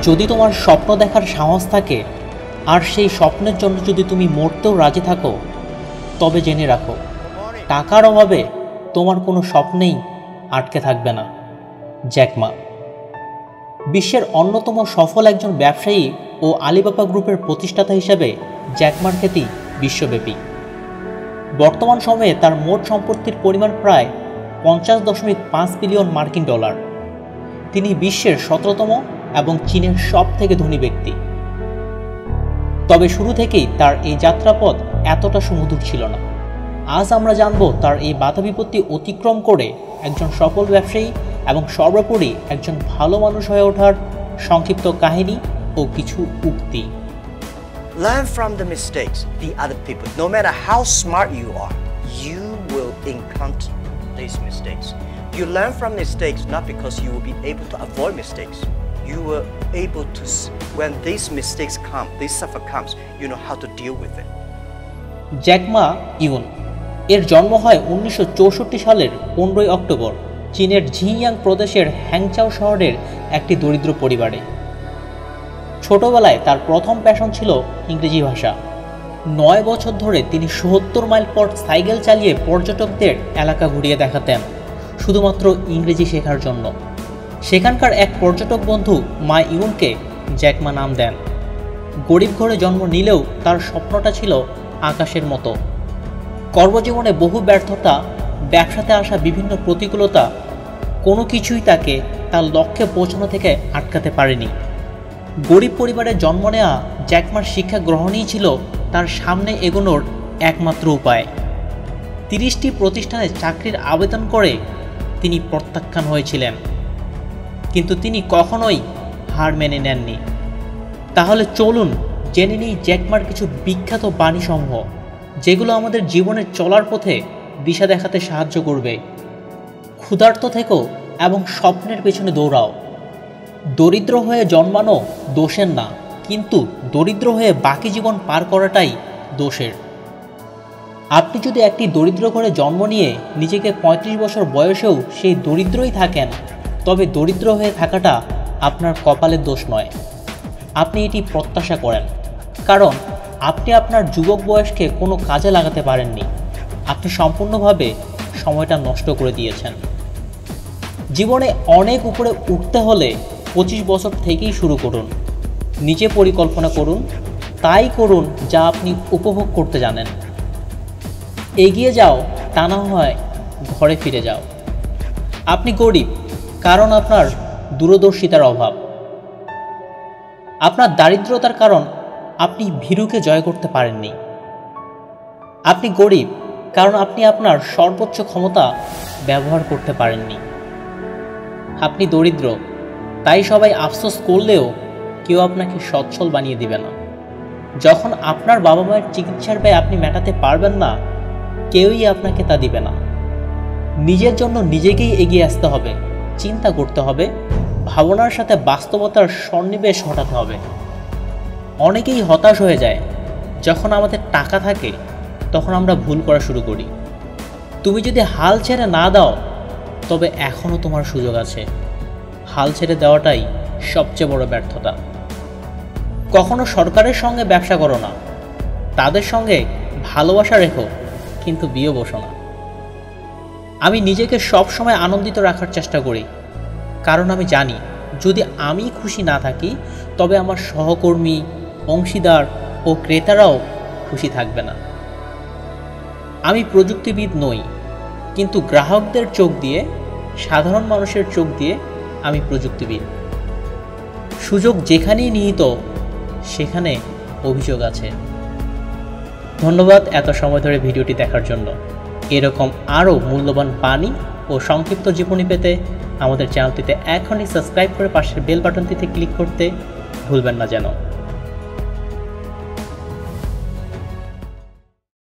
যদি তোমার স্বপ্ন দেখার সাহস থাকে আর সেই স্বপ্নের জন্য যদি তুমি মরতেও রাজি থাকো, তবে জেনে রাখো টাকার অভাবে তোমার কোনো স্বপ্নেই আটকে থাকবে না। জ্যাক মা বিশ্বের অন্যতম সফল একজন ব্যবসায়ী ও আলিবাবা গ্রুপের প্রতিষ্ঠাতা হিসেবে জ্যাক মার খ্যাতি বিশ্বব্যাপী। বর্তমান সময়ে তার মোট সম্পত্তির পরিমাণ প্রায় 50.5 বিলিয়ন মার্কিন ডলার। তিনি বিশ্বের 17তম এবং চীনের সবথেকে ধনী ব্যক্তি। তবে শুরু থেকেই তার এই যাত্রাপথ এতটা সুমধুর ছিল না। আজ আমরা জানব তার এই বাধা বিপত্তি অতিক্রম করে একজন সফল ব্যবসায়ী এবং সর্বোপরি একজন ভালো মানুষ হয়ে ওঠার সংক্ষিপ্ত কাহিনী ও কিছু উক্তি। Learn from the mistakes the other people. No matter how smart you are, you will encounter these mistakes. You learn from mistakes not because you will be able to avoid mistakes. You were able to, when these mistakes come, this suffer comes, you know how to deal with it. Jack Ma Yun এর জন্ম হয় 1964 সালের 15 October চীনের ঝিংয়াং প্রদেশের Hangchow শহরের একটি দরিদ্র পরিবারে। ছোটবেলায় তার প্রথম প্যাশন ছিল ইংরেজি ভাষা। 9 বছর ধরে তিনি 70 মাইল পথ সাইকেল চালিয়ে পর্যটকদের এলাকা ঘুরিয়ে দেখাতেন শুধুমাত্র ইংরেজি শেখার জন্য। সেখানকার এক পর্যটক বন্ধু মা ইউনকে জ্যাক মা নাম দেন। গরিব ঘরে জন্ম নিলেও তার স্বপ্নটা ছিল আকাশের মতো। কর্মজীবনে বহু ব্যর্থতা, ব্যবসাতে আসা বিভিন্ন প্রতিকূলতা, কোনো কিছুই তাকে তার লক্ষ্যে পৌঁছানো থেকে আটকাতে পারেনি। গরিব পরিবারে জন্ম নেওয়া জ্যাক মার শিক্ষা গ্রহণই ছিল তার সামনে এগোনোর একমাত্র উপায়। 30টি প্রতিষ্ঠানে চাকরির আবেদন করে তিনি প্রত্যাখ্যান হয়েছিলেন, কিন্তু তিনি কখনোই হার মেনে নেননি। তাহলে চলুন জেনে নিই জ্যাক মার কিছু বিখ্যাত বাণীসমূহ, যেগুলো আমাদের জীবনের চলার পথে দিশা দেখাতে সাহায্য করবে। ক্ষুধার্ত থেকো এবং স্বপ্নের পেছনে দৌড়াও। দরিদ্র হয়ে জন্মানো দোষের না, কিন্তু দরিদ্র হয়ে বাকি জীবন পার করাটাই দোষের। আপনি যদি একটি দরিদ্র ঘরে জন্ম নিয়ে নিজেকে 35 বছর বয়সেও সেই দরিদ্রই থাকেন, তবে দরিদ্র হয়ে থাকাটা আপনার কপালের দোষ নয়, আপনি এটি প্রত্যাশা করেন। কারণ আপনি আপনার যুবক বয়সকে কোনো কাজে লাগাতে পারেননি, আপনি সম্পূর্ণভাবে সময়টা নষ্ট করে দিয়েছেন। জীবনে অনেক উপরে উঠতে হলে 25 বছর থেকেই শুরু করুন। নিজে পরিকল্পনা করুন, তাই করুন যা আপনি উপভোগ করতে জানেন। এগিয়ে যাও, তা না হয় ঘরে ফিরে যাও। আপনি গরিব কারণ আপনার দূরদর্শিতার অভাব। আপনার দারিদ্রতার কারণ আপনি ভীরুকে জয় করতে পারেননি। আপনি গরিব কারণ আপনি আপনার সর্বোচ্চ ক্ষমতা ব্যবহার করতে পারেননি। আপনি দরিদ্র, তাই সবাই আফসোস করলেও কেউ আপনাকে সচ্ছল বানিয়ে দিবে না। যখন আপনার বাবা মায়ের চিকিৎসার ব্যয় আপনি মেটাতে পারবেন না, কেউই আপনাকে তা দিবে না। নিজের জন্য নিজেকেই এগিয়ে আসতে হবে, চিন্তা করতে হবে, ভাবনার সাথে বাস্তবতার সন্নিবেশ ঘটাতে হবে। অনেকেই হতাশ হয়ে যায়। যখন আমাদের টাকা থাকে তখন আমরা ভুল করা শুরু করি। তুমি যদি হাল ছেড়ে না দাও, তবে এখনও তোমার সুযোগ আছে। হাল ছেড়ে দেওয়াটাই সবচেয়ে বড় ব্যর্থতা। কখনো সরকারের সঙ্গে ব্যবসা করো না, তাদের সঙ্গে ভালোবাসা রেখো, কিন্তু বিয়ে বসো না। আমি নিজেকে সব সময় আনন্দিত রাখার চেষ্টা করি, কারণ আমি জানি যদি আমি খুশি না থাকি, তবে আমার সহকর্মী, অংশীদার ও ক্রেতারাও খুশি থাকবে না। আমি প্রযুক্তিবিদ নই, কিন্তু গ্রাহকদের চোখ দিয়ে, সাধারণ মানুষের চোখ দিয়ে আমি প্রযুক্তিবিদ। সুযোগ যেখানেই নিহিত, সেখানে অভিযোগ আছে। ধন্যবাদ এত সময় ধরে ভিডিওটি দেখার জন্য। এরকম আরও মূল্যবান বাণী ও সংক্ষিপ্ত জীবনী পেতে আমাদের চ্যানেলটিতে এখনই সাবস্ক্রাইব করে পাশের বেল বাটনটিতে ক্লিক করতে ভুলবেন না যেন।